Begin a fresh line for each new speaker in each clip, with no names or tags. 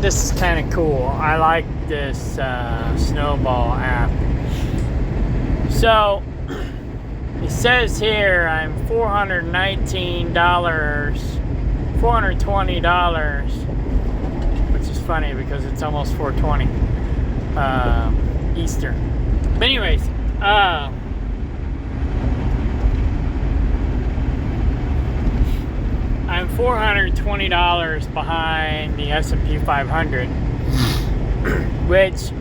this is kind of cool. I like this SnowBall app. So it says here I'm $420, which is funny because it's almost 4:20 Eastern. But anyways, I'm $420 behind the S&P 500, which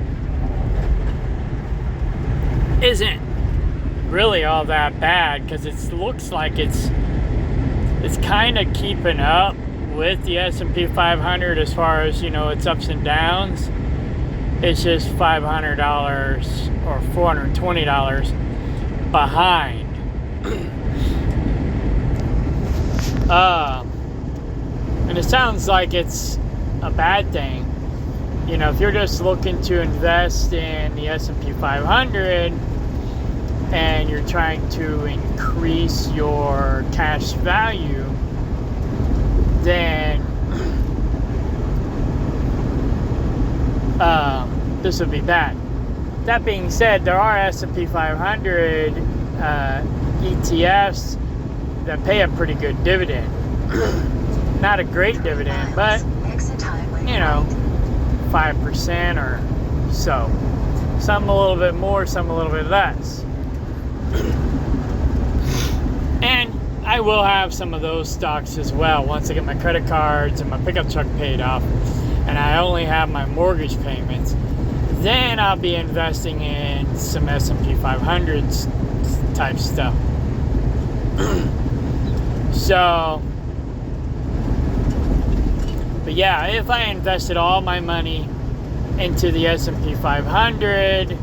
isn't really all that bad because it looks like it's kind of keeping up with the S&P 500 as far as, you know, its ups and downs. It's just $500 or $420 behind. And it sounds like it's a bad thing. You know, if you're just looking to invest in the S&P 500 and you're trying to increase your cash value, then this would be bad. That being said, there are S&P 500 ETFs that pay a pretty good dividend. Not a great dividend, but, you know, 5% or so. Some a little bit more, some a little bit less. And I will have some of those stocks as well once I get my credit cards and my pickup truck paid off and I only have my mortgage payments. Then I'll be investing in some S&P 500 type stuff. So, but yeah, if I invested all my money into the S&P 500,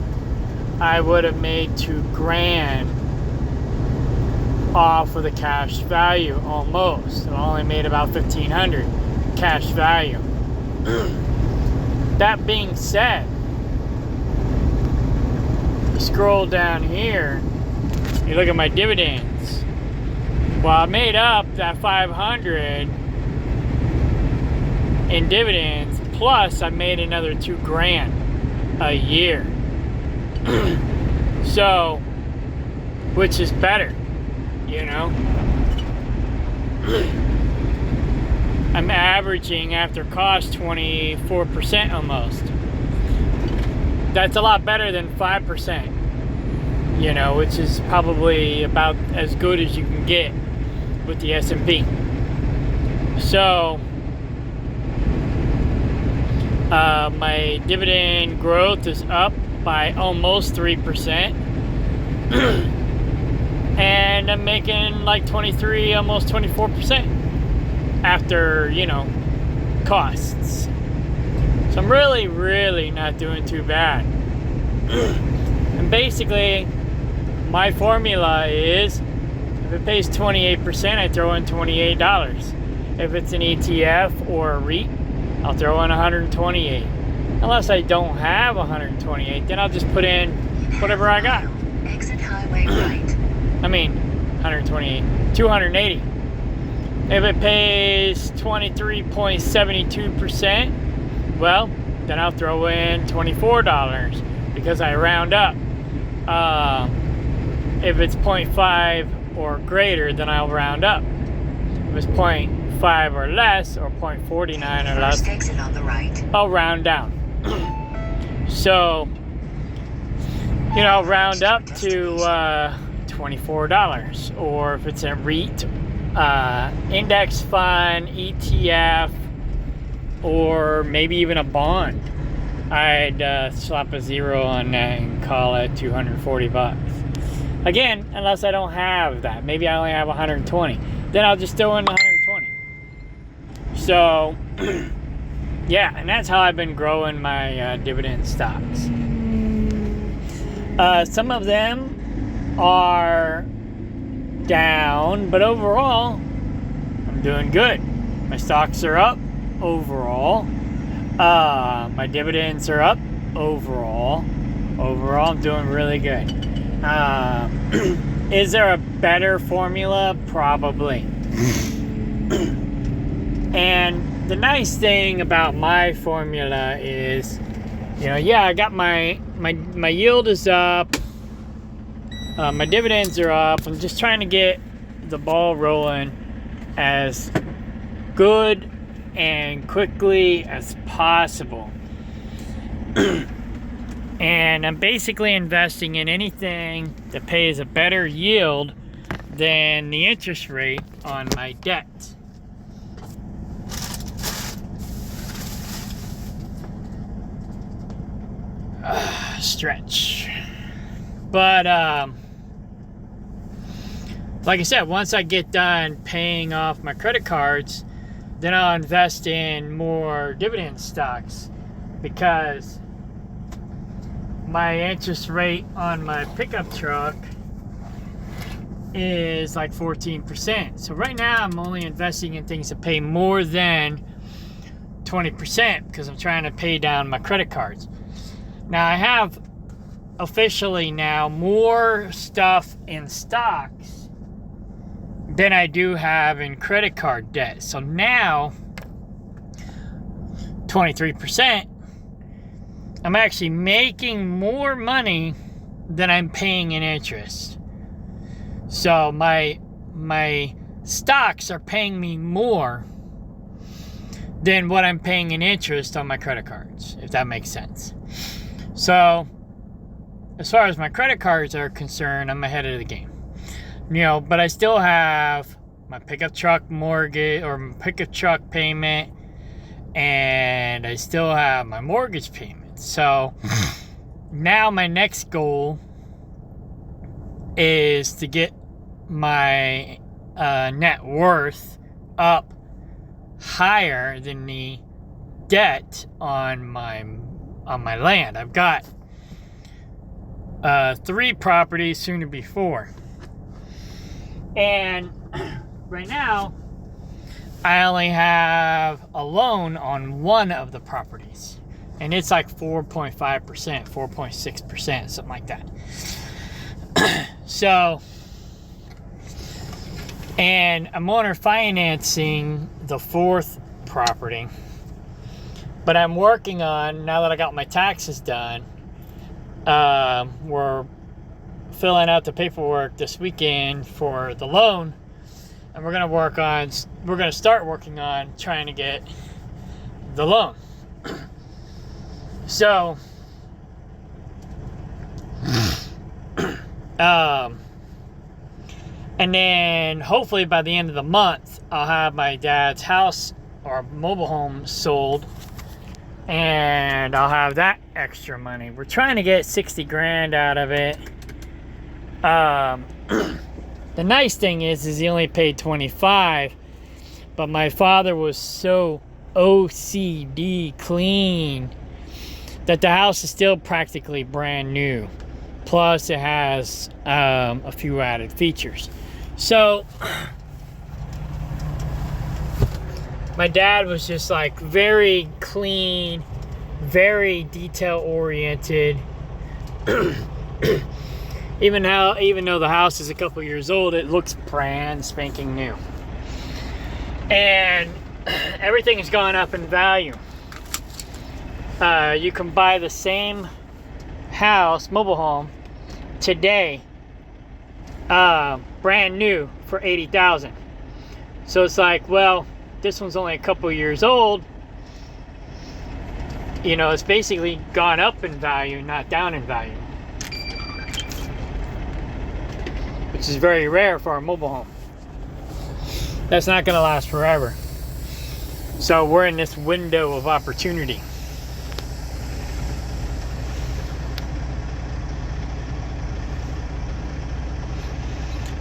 I would have made $2,000 off of the cash value almost. I only made about $1,500 cash value. That being said, you scroll down here, you look at my dividends. Well, I made up that $500 in dividends, plus I made another $2,000 a year. So, which is better, you know? I'm averaging after cost 24% almost. That's a lot better than 5%, you know, which is probably about as good as you can get with the S&P. So, my dividend growth is up by almost 3%. And I'm making like 23, almost 24% after, you know, costs. So I'm really not doing too bad. And basically, my formula is, if it pays 28%, I throw in $28. If it's an ETF or a REIT, I'll throw in $128. Unless I don't have $128, then I'll just put in whatever I got.
Exit highway right.
I mean, $280. If it pays 23.72%, well, then I'll throw in $24 because I round up. If it's 0.5 or greater, then I'll round up. If it's 0.5 or less, or 0.49 or less,
exit on the right.
I'll round down. So, you know, I'll round up to $24. Or if it's a REIT, index fund, ETF, or maybe even a bond, I'd slap a zero on that and call it $240. Again, unless I don't have that. Maybe I only have 120. Then I'll just throw in 120. So, yeah, and that's how I've been growing my dividend stocks. Some of them are down, but overall, I'm doing good. My stocks are up overall. My dividends are up overall. Overall, I'm doing really good. Is there a better formula? Probably. And the nice thing about my formula is, yeah, I got my yield is up, my dividends are up. I'm just trying to get the ball rolling as good and quickly as possible. And I'm basically investing in anything that pays a better yield than the interest rate on my debt. Stretch. But like I said, once I get done paying off my credit cards, then I'll invest in more dividend stocks, because my interest rate on my pickup truck is like 14%. So right now I'm only investing in things that pay more than 20% because I'm trying to pay down my credit cards. Now I have officially now more stuff in stocks than I do have in credit card debt. So now 23%, I'm actually making more money than I'm paying in interest. So my stocks are paying me more than what I'm paying in interest on my credit cards, if that makes sense. So as far as my credit cards are concerned, I'm ahead of the game. But I still have my pickup truck mortgage or pickup truck payment, and I still have my mortgage payment. So now my next goal is to get my net worth up higher than the debt on my land. I've got 3 properties, soon to be 4. And right now, I only have a loan on one of the properties. And it's like 4.5%, 4.6%, something like that. So, and I'm owner financing the 4th property. But I'm working on, now that I got my taxes done, we're filling out the paperwork this weekend for the loan, and we're gonna start working on trying to get the loan. So and then hopefully by the end of the month I'll have my dad's house or mobile home sold, and I'll have that extra money. We're trying to get 60 grand out of it. The nice thing is he only paid 25, but my father was so OCD clean that the house is still practically brand new. Plus it has a few added features. So my dad was just like very clean, very detail oriented. Even though the house is a couple years old, it looks brand spanking new. And everything has gone up in value. You can buy the same house, mobile home, today, brand new for $80,000. So it's like, well, this one's only a couple years old. It's basically gone up in value, not down in value, which is very rare for a mobile home. That's not going to last forever. So we're in this window of opportunity.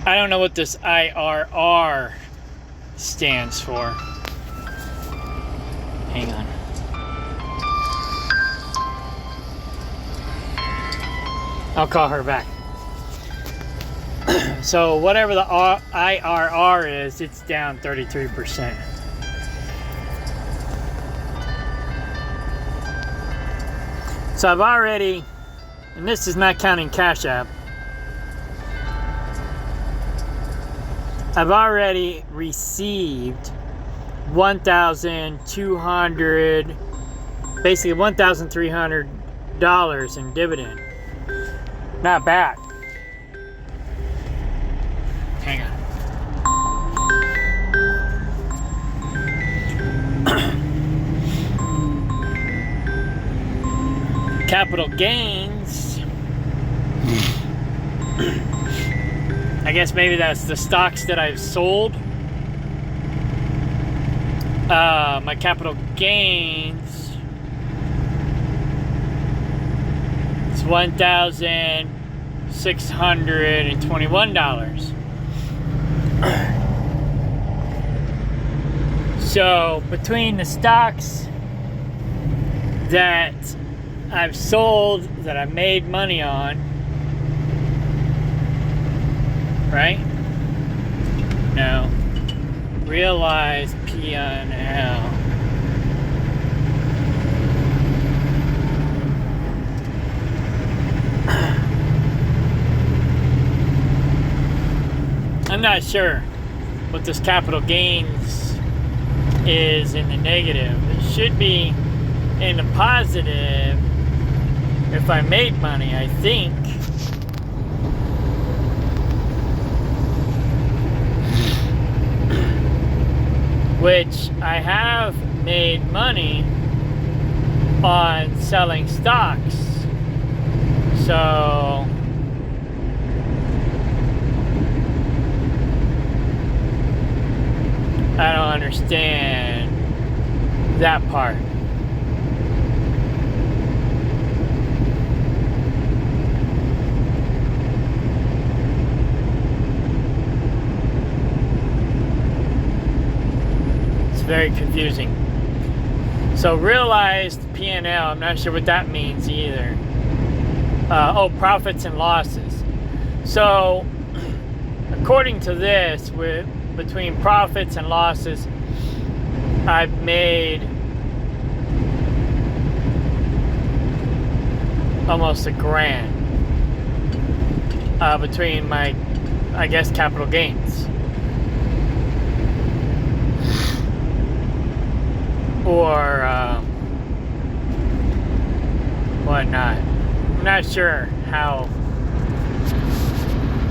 I don't know what this IRR stands for. Hang on. I'll call her back. So whatever the IRR is, it's down 33%. So I've already, and this is not counting Cash App, I've already received $1,200, basically $1,300 in dividend. Not bad. Hang on. Capital gains. I guess maybe that's the stocks that I've sold. My capital gains. It's $1,621. So between the stocks that I've sold, that I made money on, right? No. Realized P&L. I'm not sure what this capital gains is in the negative. It should be in the positive if I made money, I think. Which I have made money on selling stocks. So I don't understand that part. Very confusing. So realized P&L, I'm not sure what that means either. Profits and losses. So according to this, between profits and losses, I've made almost $1,000 between my, I guess, capital gains. Or whatnot. I'm not sure how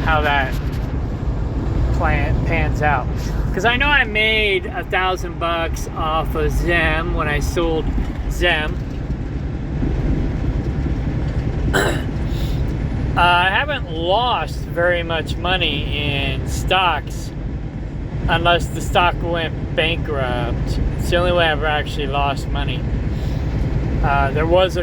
that pans out, because I know I made $1,000 off of Zem when I sold Zem. I haven't lost very much money in stocks unless the stock went bankrupt. It's the only way I've actually lost money. There was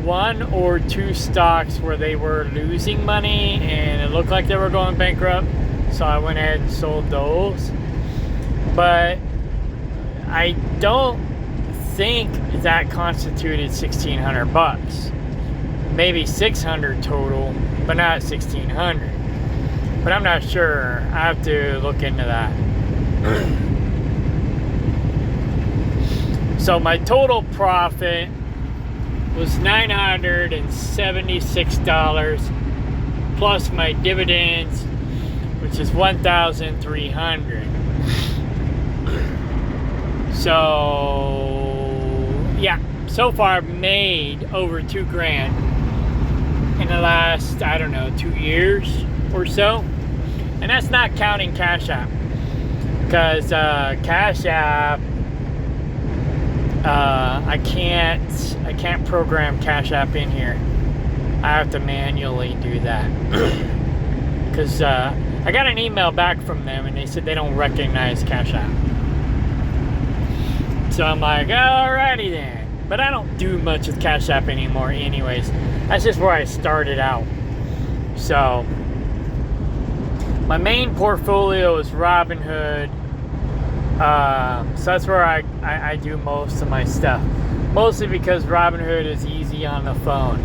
one or two stocks where they were losing money and it looked like they were going bankrupt, so I went ahead and sold those. But I don't think that constituted $1,600. Maybe $600 total, but not $1,600. But I'm not sure. I have to look into that. So my total profit was $976 plus my dividends, which is $1,300. So yeah, so far I've made over $2,000 in the last, I don't know, 2 years or so, and that's not counting Cash App, because Cash App, I can't program Cash App in here. I have to manually do that because I got an email back from them and they said they don't recognize Cash App. So I'm like, alrighty then. But I don't do much with Cash App anymore anyways. That's just where I started out. So my main portfolio is Robinhood. So that's where I do most of my stuff. Mostly because Robinhood is easy on the phone.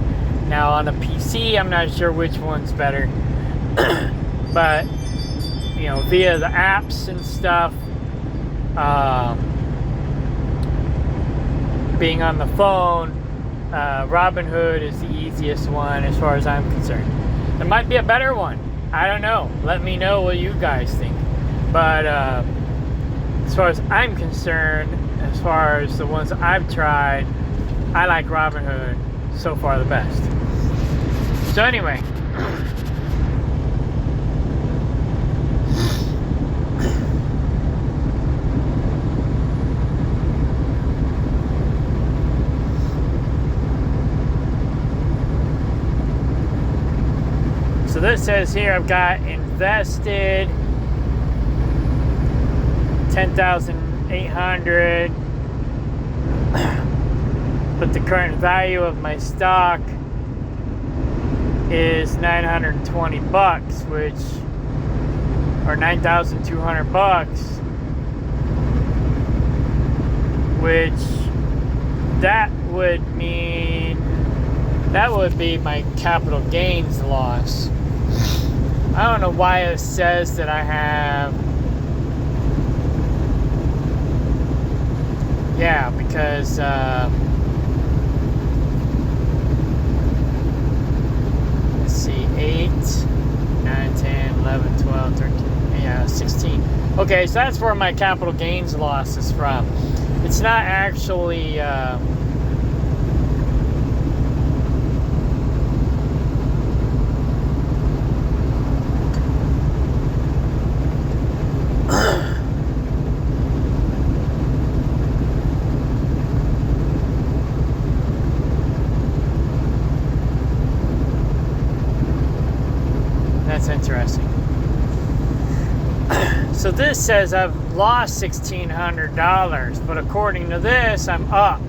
Now on the PC, I'm not sure which one's better. But, you know, via the apps and stuff, being on the phone, Robinhood is the easiest one as far as I'm concerned. There might be a better one. I don't know. Let me know what you guys think. But as far as I'm concerned, as far as the ones I've tried, I like Robinhood so far the best. So anyway, so this says here I've got invested 10,800, but the current value of my stock is 920 bucks, which or 9,200 bucks, which that would mean that would be my capital gains loss. I don't know why it says that I have, yeah, because let's see, 8, 9, 10, 11, 12, 13, yeah, 16. Okay, so that's where my capital gains loss is from. It's not actually that's interesting. So this says I've lost $1,600, but according to this, I'm up.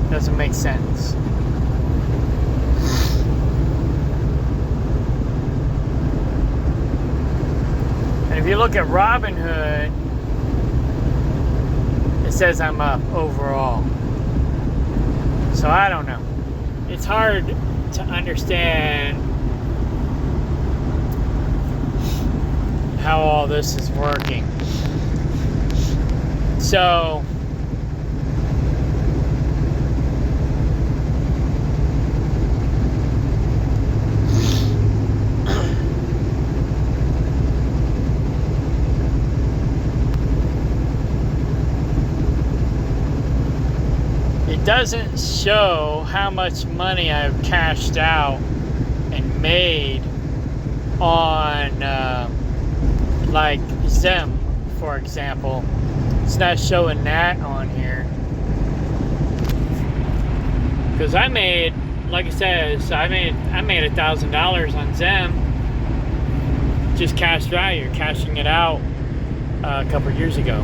Doesn't make sense. And if you look at Robinhood, it says I'm up overall. So I don't know. It's hard to understand how all this is working. So it doesn't show how much money I've cashed out and made on like Zem, for example. It's not showing that on here because I made, like I said, so I made $1,000 on Zem, just cash value, cashing it out a couple years ago.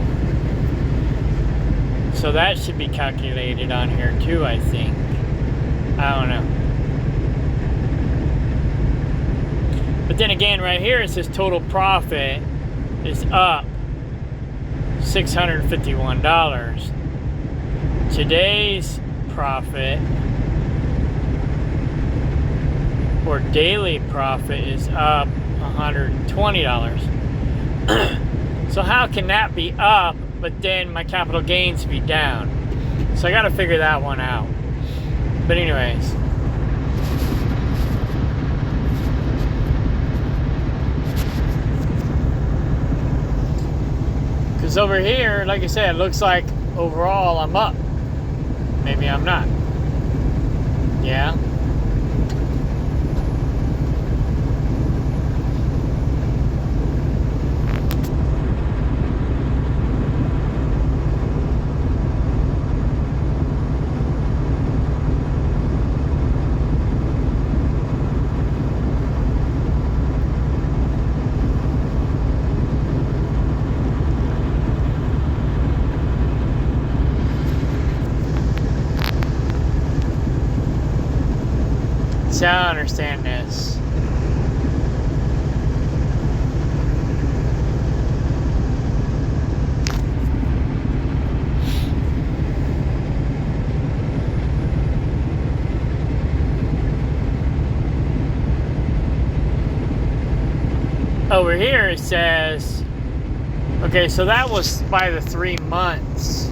So that should be calculated on here too, I think. I don't know. But then again, right here it says total profit is up $651. Today's profit or daily profit is up $120. So how can that be up, but then my capital gains be down? So I got to figure that one out. But anyways, because over here, like I said, it looks like overall I'm up. Maybe I'm not. Yeah. So I don't understand this. Over here it says, okay, so that was by the 3 months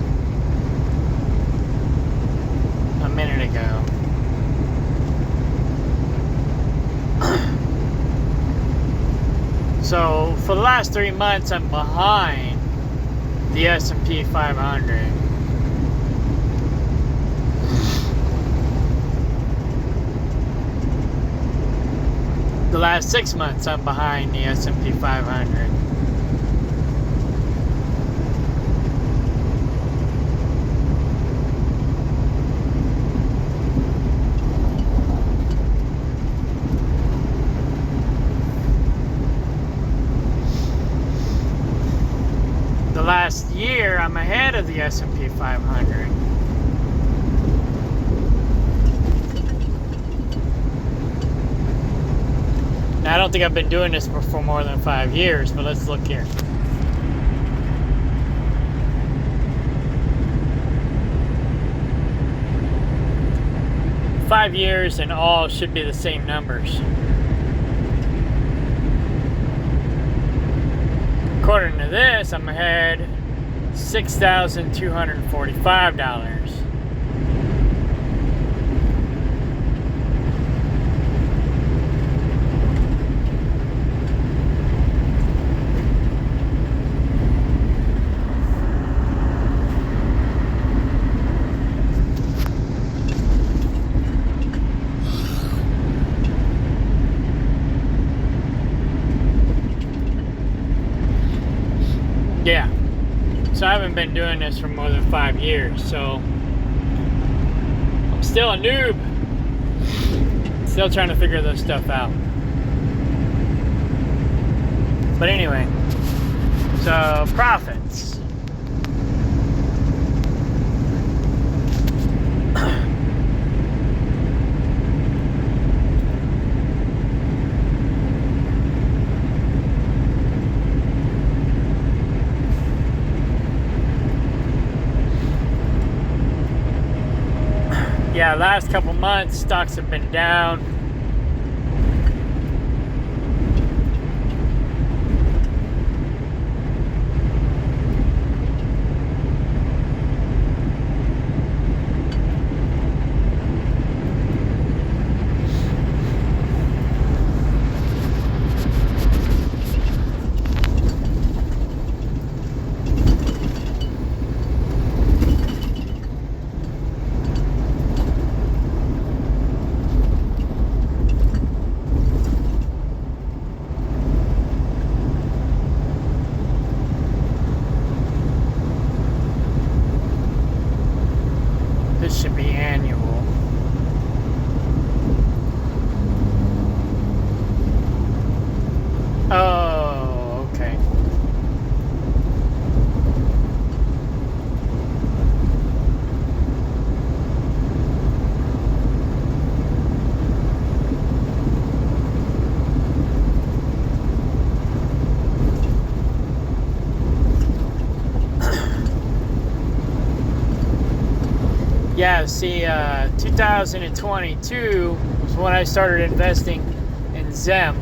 a minute ago. So for the last 3 months, I'm behind the S&P 500. The last 6 months, I'm behind the S&P 500. The last year, I'm ahead of the S&P 500. Now, I don't think I've been doing this for more than 5 years, but let's look here. Five years and all should be the same numbers. According to this, I'm ahead $6,245. Yeah, so I haven't been doing this for more than 5 years, so I'm still a noob. Still trying to figure this stuff out. But anyway, so profits. Yeah, last couple months, stocks have been down. This should be annual. Oh, okay. Yeah, see, 2022 was when I started investing in Zem.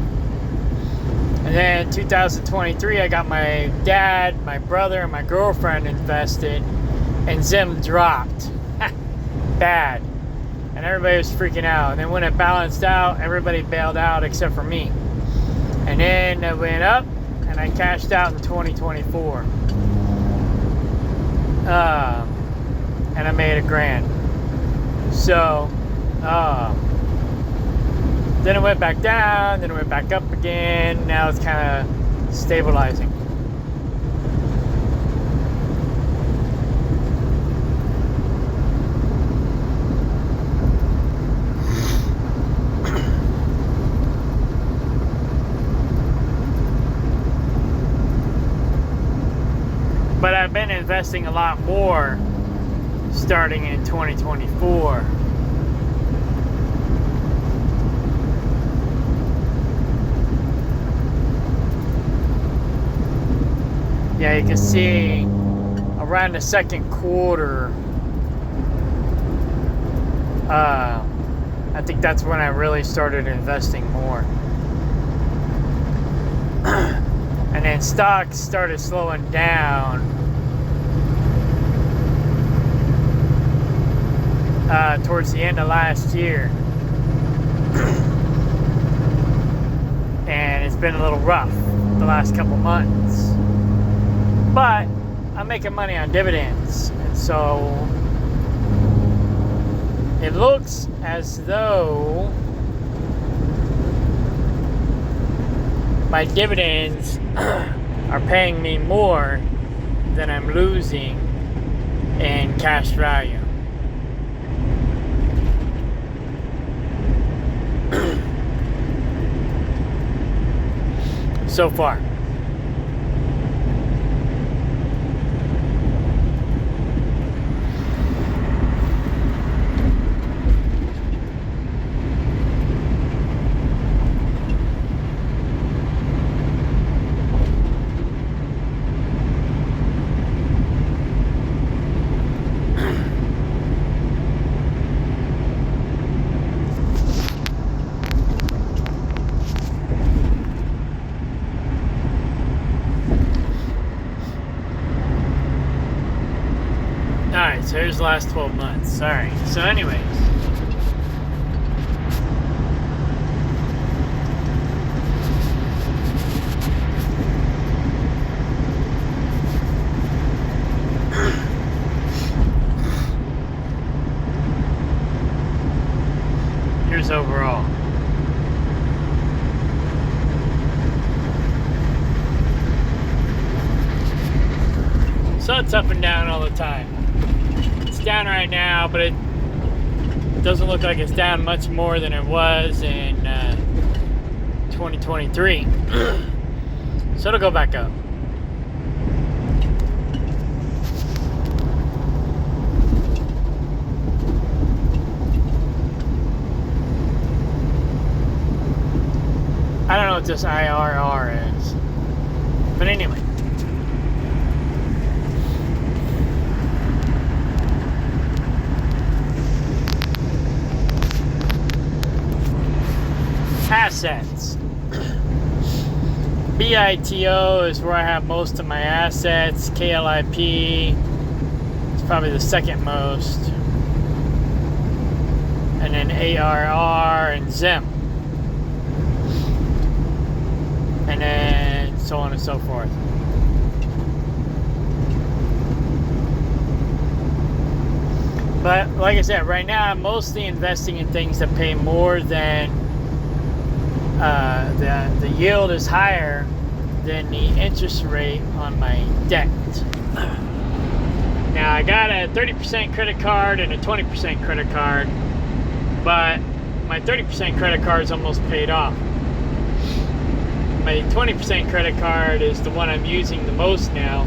And then 2023, I got my dad, my brother, and my girlfriend invested, and Zem dropped. Bad. And everybody was freaking out. And then when it balanced out, everybody bailed out except for me. And then it went up, and I cashed out in 2024. And I made $1,000. So, then it went back down, then it went back up again. Now it's kind of stabilizing. But I've been investing a lot more starting in 2024. Yeah, you can see around the second quarter, I think that's when I really started investing more. And then stocks started slowing down towards the end of last year. And it's been a little rough the the last couple months. But I'm making money on dividends, and so it looks as though my dividends are paying me more than I'm losing in cash value. So far. Alright, so here's the last 12 months. Alright, so anyways. Here's overall. So it's up and down all the time. Down right now, but it doesn't look like it's down much more than it was in 2023. So it'll go back up. I don't know what this IRR is, but anyway. Assets. BITO is where I have most of my assets. KLIP is probably the second most. And then ARR and ZIM. And then so on and so forth. But like I said, right now I'm mostly investing in things that pay more than the yield is higher than the interest rate on my debt. Now I got a 30% credit card and a 20% credit card, but my 30% credit card is almost paid off. My 20% credit card is the one I'm using the most now,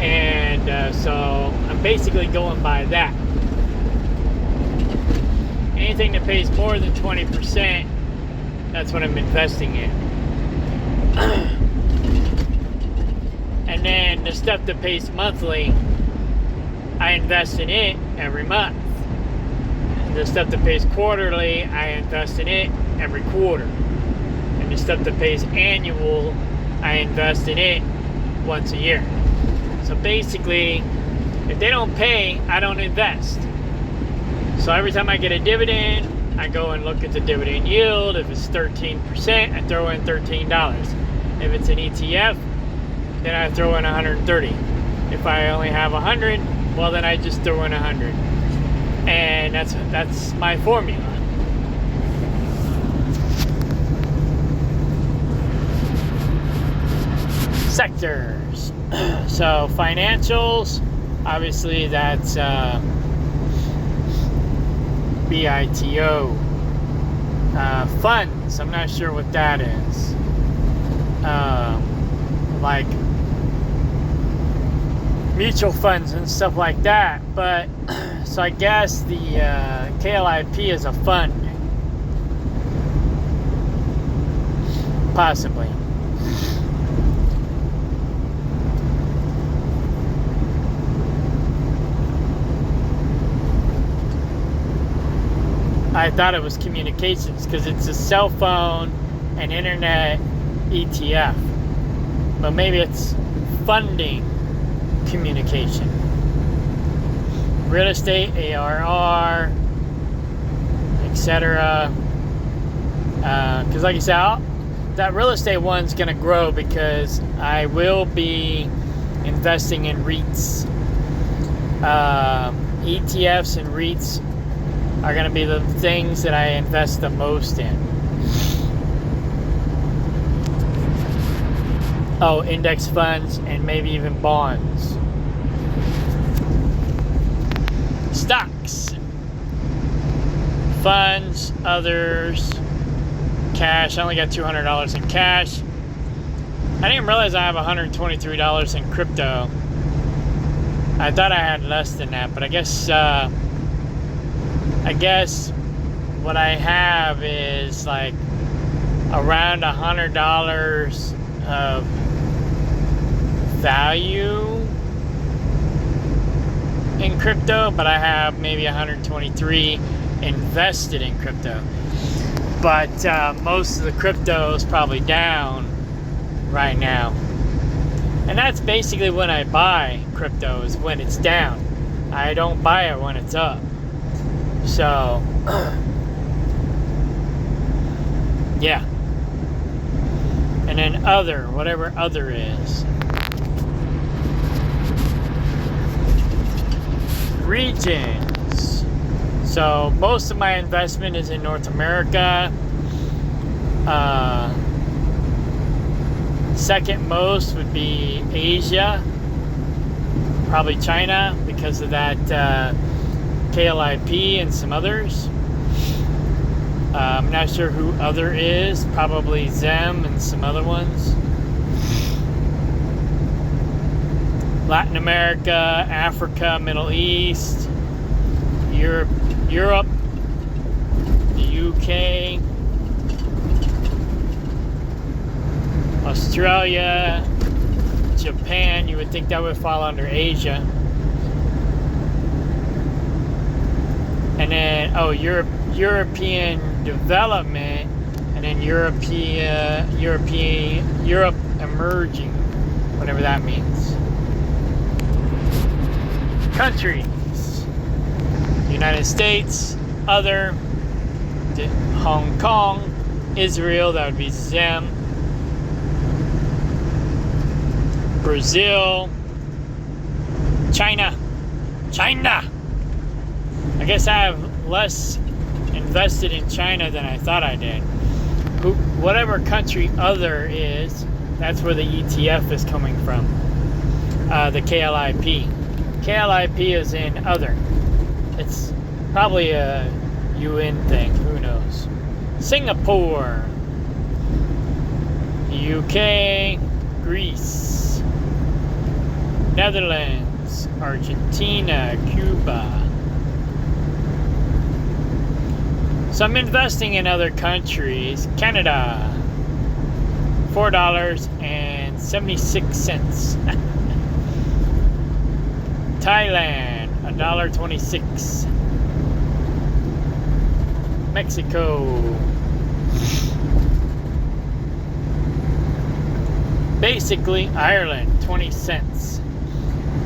and so I'm basically going by that. Anything that pays more than 20%, that's what I'm investing in. And then the stuff that pays monthly, I invest in it every month. And the stuff that pays quarterly, I invest in it every quarter. And the stuff that pays annual, I invest in it once a year. So basically, if they don't pay, I don't invest. So every time I get a dividend, I go and look at the dividend yield. If it's 13%, I throw in $13. If it's an ETF, then I throw in 130. If I only have 100, well then I just throw in 100. And that's my formula. Sectors. So financials, obviously that's BITO. Funds, I'm not sure what that is. Like mutual funds and stuff like that. But so I guess the KLIP is a fund, possibly. I thought it was communications because it's a cell phone and internet ETF. But maybe it's funding communication. Real estate, ARR, etc. Because like I said, that real estate one's going to grow because I will be investing in REITs. ETFs and REITs are going to be the things that I invest the most in. Oh, index funds and maybe even bonds. Stocks. Funds, others, cash. I only got $200 in cash. I didn't realize I have $123 in crypto. I thought I had less than that, but I guess what I have is like around $100 of value in crypto, but I have maybe 123 invested in crypto. But most of the crypto is probably down right now. And that's basically when I buy crypto, is when it's down. I don't buy it when it's up. So, yeah. And then other, whatever other is. Regions. So most of my investment is in North America. Second most would be Asia. Probably China because of that KLIP and some others. I'm not sure who other is. Probably Zem and some other ones. Latin America, Africa, Middle East, Europe, the UK, Australia, Japan. You would think that would fall under Asia. And then, European development, and then Europe emerging, whatever that means. Countries: United States, other, Hong Kong, Israel, that would be Zem, Brazil, China. I guess I have less invested in China than I thought I did. Whatever country other is, that's where the ETF is coming from. The KLIP. KLIP is in other. It's probably a UN thing. Who knows? Singapore, UK, Greece, Netherlands, Argentina, Cuba. So I'm investing in other countries. Canada, $4.76. Thailand, $1.26. Mexico. Basically, Ireland, 20 cents.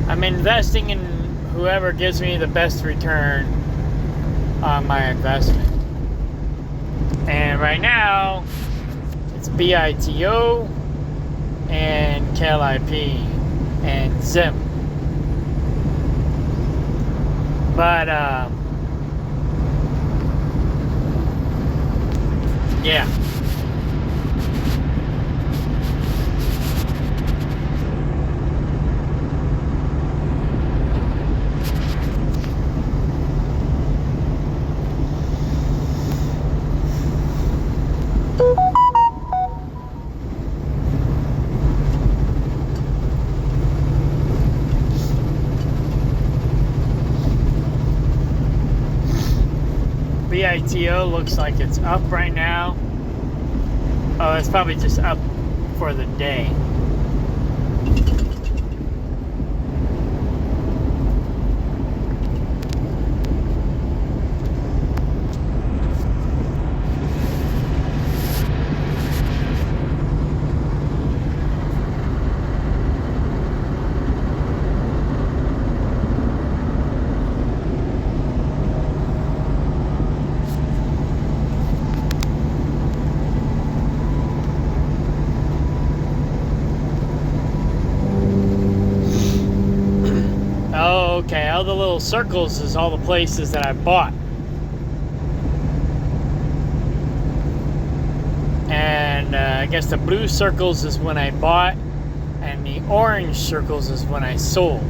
I'm investing in whoever gives me the best return on my investment. And right now, it's BITO and KLIP and Zim. But, yeah. BITO looks like it's up right now. Oh, it's probably just up for the day. okay, all the little circles is all the places that I bought. And I guess the blue circles is when I bought, and the orange circles is when I sold.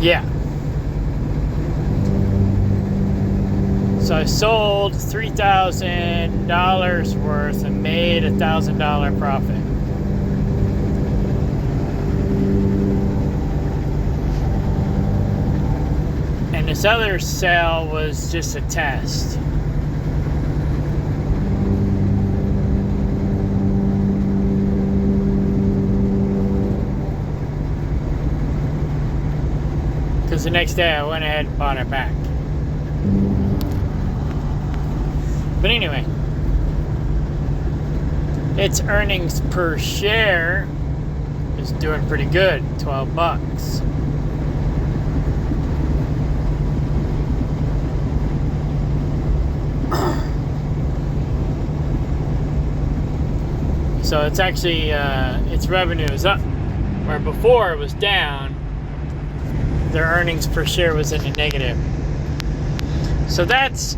Yeah. So I sold $3,000 worth and made a $1,000 profit. And this other sale was just a test. Because the next day I went ahead and bought it back. But anyway, its earnings per share is doing pretty good, 12 bucks. So it's actually, its revenue is up, where before it was down. Their earnings per share was in the negative. So that's,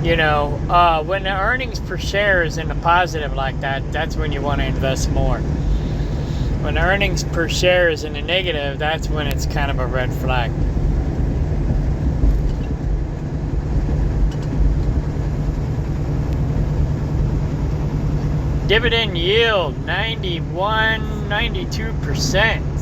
when the earnings per share is in the positive like that, that's when you want to invest more. When the earnings per share is in the negative, that's when it's kind of a red flag. Dividend yield, 92%.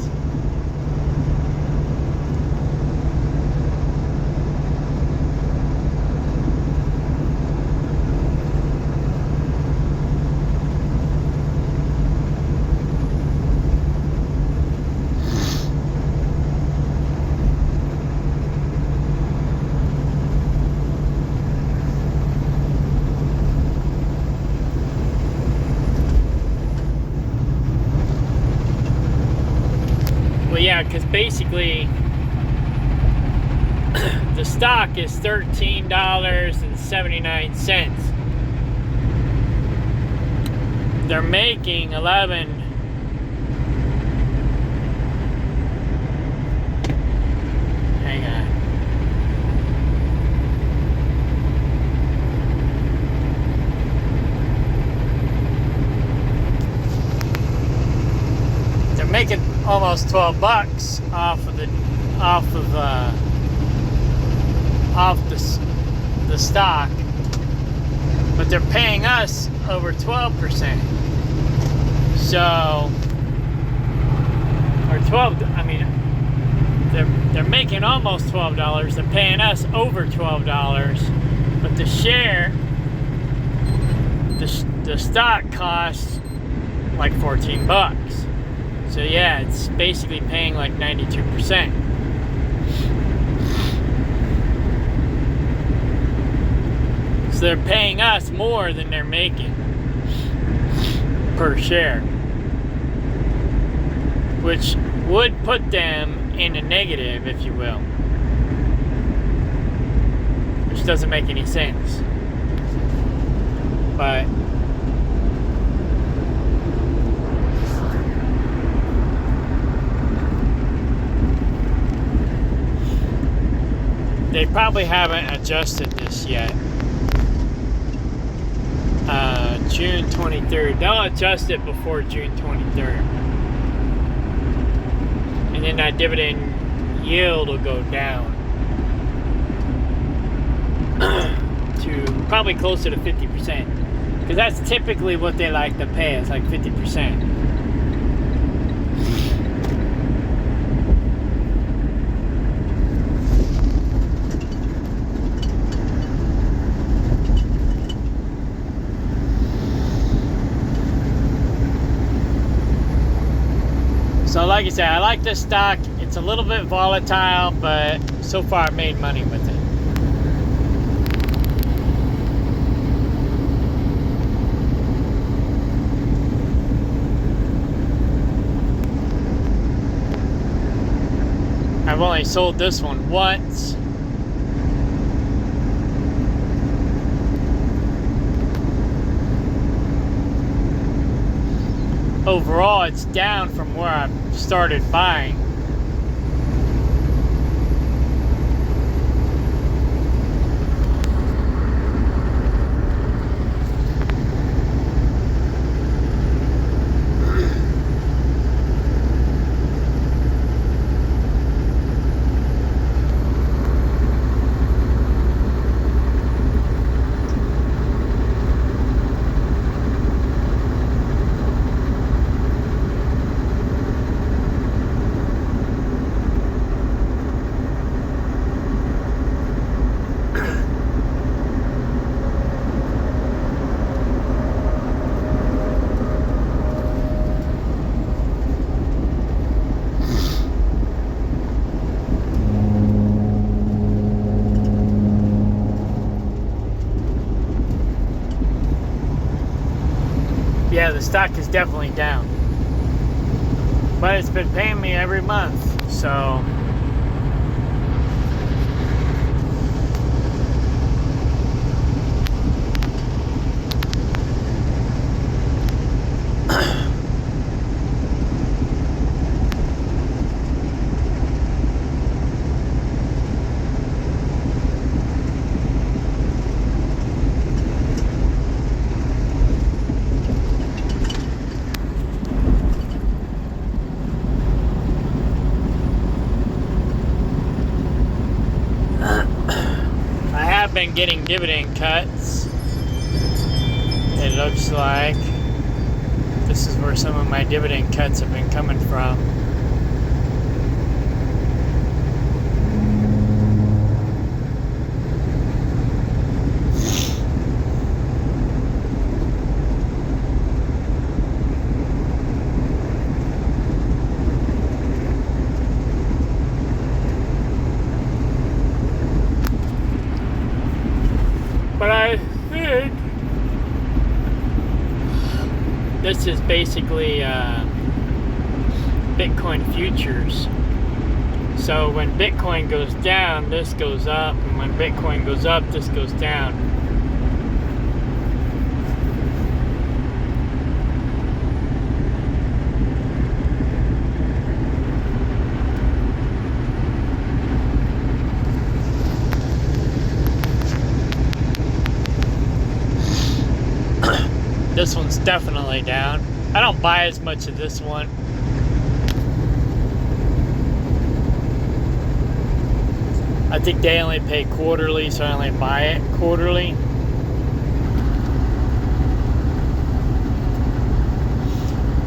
Well, yeah, because basically the stock is $13.79. They're making 11. Hang on. They're making almost 12 bucks off the stock, but they're paying us over 12%. So, or 12. I mean, they're making almost $12. They're paying us over $12, but the share, the stock costs like 14 bucks. So yeah, it's basically paying like 92%. So they're paying us more than they're making per share, which would put them in a negative, if you will, which doesn't make any sense. But they probably haven't adjusted this yet. June 23rd. They'll adjust it before June 23rd. And then that dividend yield will go down to probably closer to 50%. Because that's typically what they like to pay. It's like 50%. So like I said, I like this stock. It's a little bit volatile, but so far I've made money with it. I've only sold this one once. Overall, it's down from where I started buying. Yeah, the stock is definitely down. But it's been paying me every month, so been getting dividend cuts. It looks like this is where some of my dividend cuts have been coming from. But I think this is basically Bitcoin futures. So when Bitcoin goes down, this goes up, and when Bitcoin goes up, this goes down. This one's definitely down. I don't buy as much of this one. I think they only pay quarterly, so I only buy it quarterly.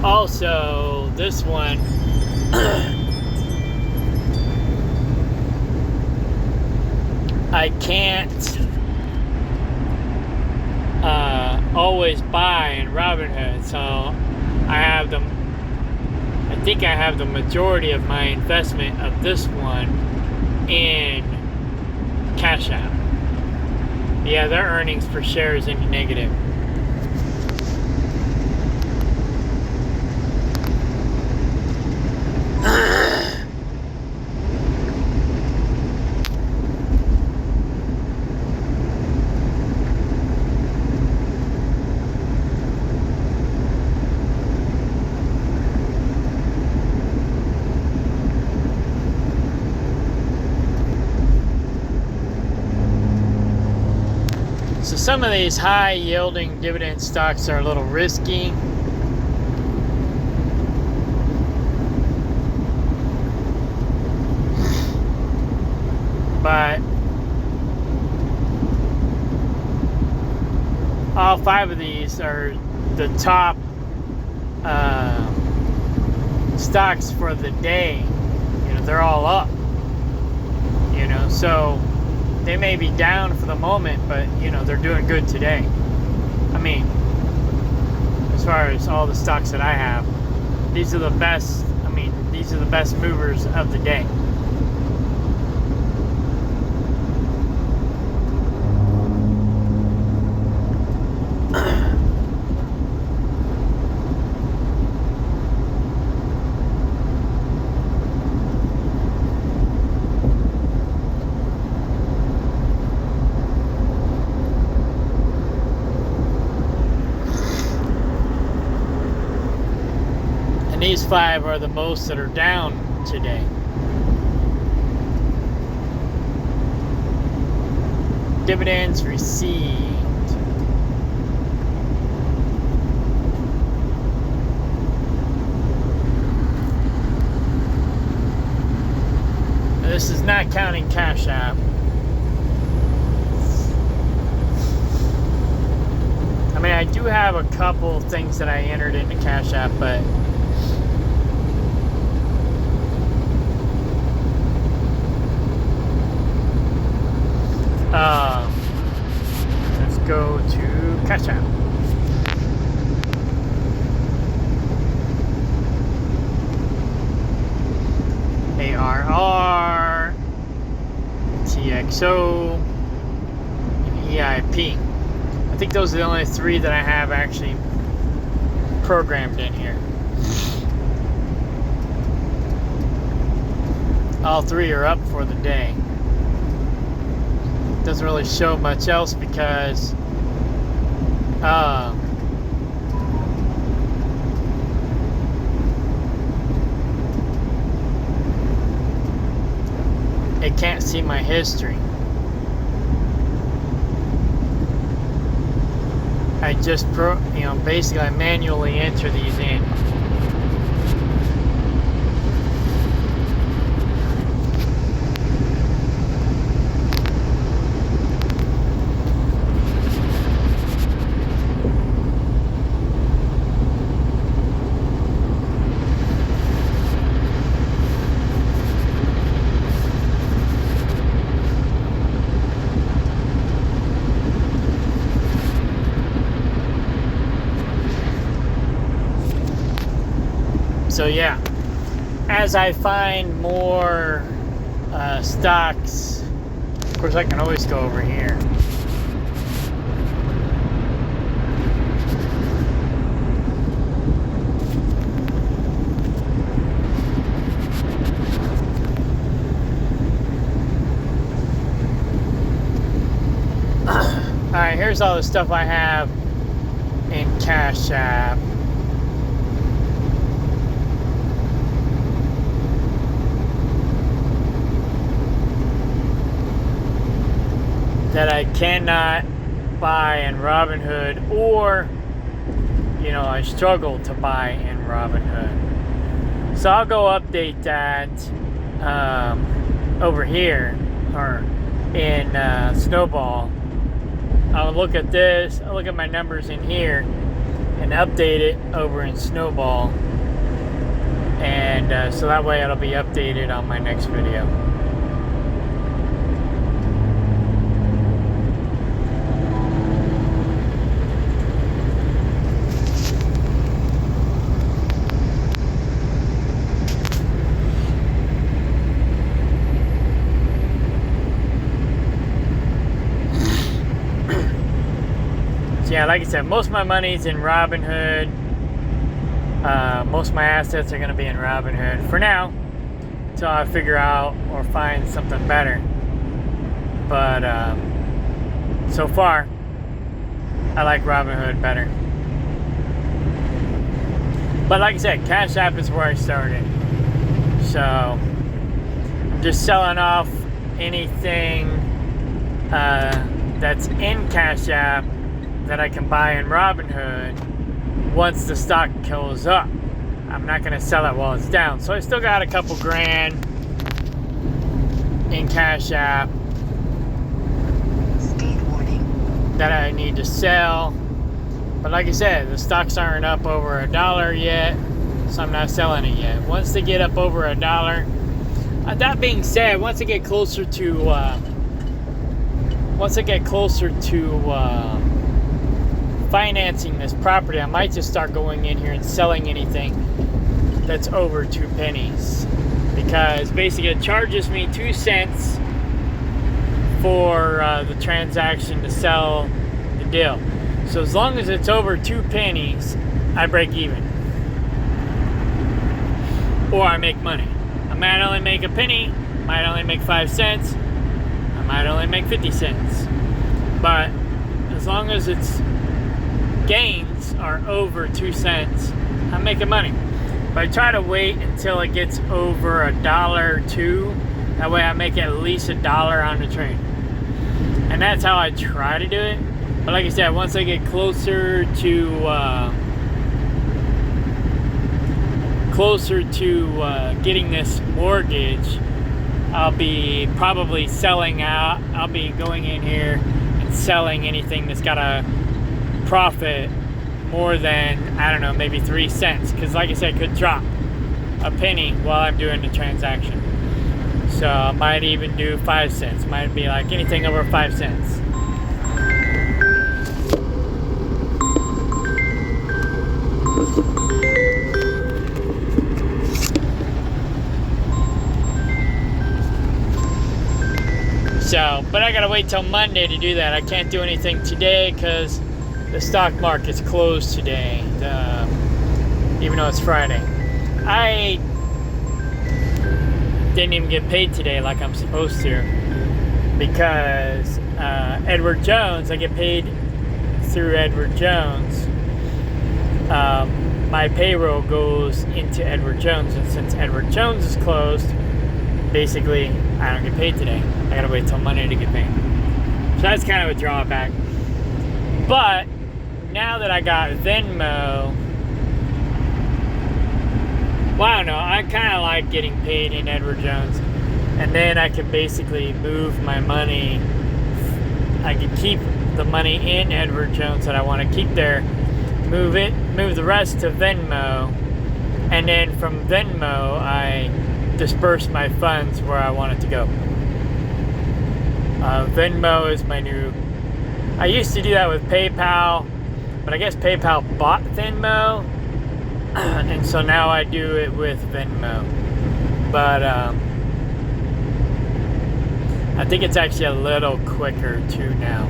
Also, this one I can't always buy in Robinhood, so I think I have the majority of my investment of this one in Cash App. Yeah, their earnings per share is in the negative. So some of these high yielding dividend stocks are a little risky. But all 5 of these are the top stocks for the day. You know, they're all up. You know, so they may be down for the moment, but you know, they're doing good today. I mean, as far as all the stocks that I have, these are the best. I mean, these are the best movers of the day. And these 5 are the most that are down today. Dividends received. This is not counting Cash App. I mean, I do have a couple things that I entered into Cash App, but let's go to Cash App. ARR, TXO, and EIP. I think those are the only 3 that I have actually programmed in here. All 3 are up for the day. Doesn't really show much else because it can't see my history. I just basically I manually enter these in. So yeah, as I find more stocks, of course I can always go over here. Alright, here's all the stuff I have in Cash App. That I cannot buy in Robinhood, or I struggle to buy in Robinhood. So I'll go update that over here, or in SnowBall. I'll look at this, I'll look at my numbers in here and update it over in SnowBall, and so that way it'll be updated on my next video. Yeah, like I said, most of my money's in Robinhood. Most of my assets are going to be in Robinhood for now, until I figure out or find something better. But so far, I like Robinhood better. But like I said, Cash App is where I started. So I'm just selling off anything that's in Cash App that I can buy in Robinhood once the stock goes up. I'm not going to sell it while it's down. So I still got a couple grand in Cash App that I need to sell. But like I said, the stocks aren't up over $1 yet, so I'm not selling it yet. Once they get up over $1, that being said, once I get closer to financing this property, I might just start going in here and selling anything that's over 2 pennies, because basically it charges me 2 cents for the transaction to sell the deal. So as long as it's over 2 pennies, I break even, or I make money. I might only make a penny, might only make 5 cents, I might only make 50 cents, but as long as its gains are over 2 cents, I'm making money. But I try to wait until it gets over $1 or $2. That way I make at least $1 on the train. And that's how I try to do it. But like I said, once I get closer to getting this mortgage, I'll be probably selling out. I'll be going in here and selling anything that's got a profit more than, I don't know, maybe 3 cents. Because like I said, it could drop a penny while I'm doing the transaction. So I might even do 5 cents. Might be like anything over 5 cents. So, but I gotta wait till Monday to do that. I can't do anything today because the stock market's closed today, even though it's Friday. I didn't even get paid today like I'm supposed to because Edward Jones, I get paid through Edward Jones. My payroll goes into Edward Jones, and since Edward Jones is closed, basically I don't get paid today. I gotta wait till Monday to get paid. So that's kind of a drawback. But now that I got Venmo, well, I don't know, I kind of like getting paid in Edward Jones. And then I could basically move my money. I could keep the money in Edward Jones that I want to keep there, move the rest to Venmo, and then from Venmo I disperse my funds where I want it to go. Venmo is my new. I used to do that with PayPal, but I guess PayPal bought Venmo, and so now I do it with Venmo. But I think it's actually a little quicker too now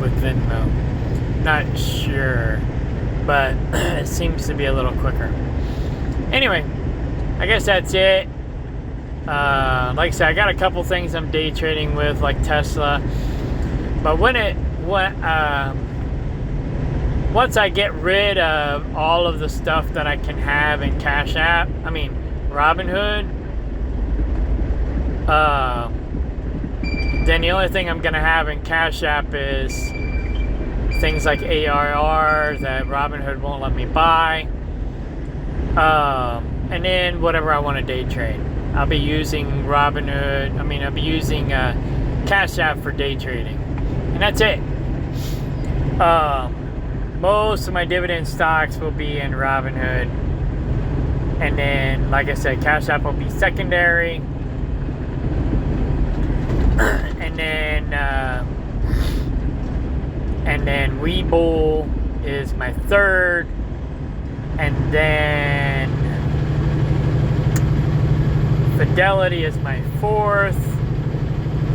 with Venmo. Not sure, but it seems to be a little quicker. Anyway, I guess that's it. Like I said, I got a couple things I'm day trading with, like Tesla. But once I get rid of all of the stuff that I can have in Cash App, Robinhood, then the only thing I'm gonna have in Cash App is things like ARR that Robinhood won't let me buy, and then whatever I want to day trade. I'll be using Robinhood. I'll be using Cash App for day trading, and that's it. Most of my dividend stocks will be in Robinhood, and then, like I said, Cash App will be secondary, and then Webull is my third, and then Fidelity is my fourth,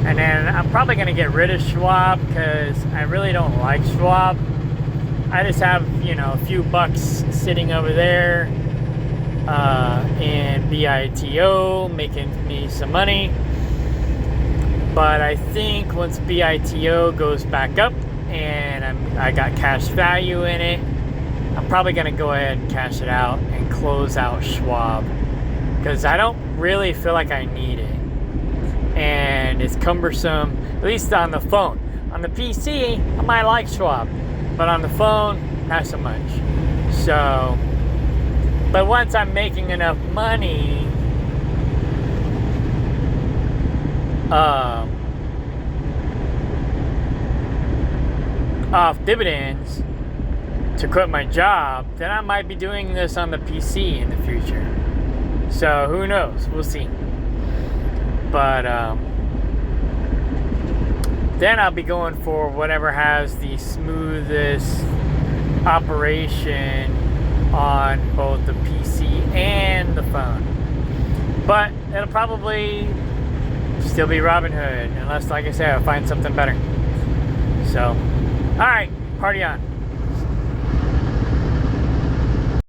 and then I'm probably going to get rid of Schwab because I really don't like Schwab. I just have, a few bucks sitting over there in BITO making me some money. But I think once BITO goes back up and I got cash value in it, I'm probably going to go ahead and cash it out and close out Schwab. Because I don't really feel like I need it. And it's cumbersome, at least on the phone. On the PC, I might like Schwab. But on the phone, not so much. So, but once I'm making enough money, off dividends to quit my job, then I might be doing this on the PC in the future. So who knows? We'll see. But then I'll be going for whatever has the smoothest operation on both the PC and the phone. But it'll probably still be Robinhood, unless, like I said, I'll find something better. So, alright, party on.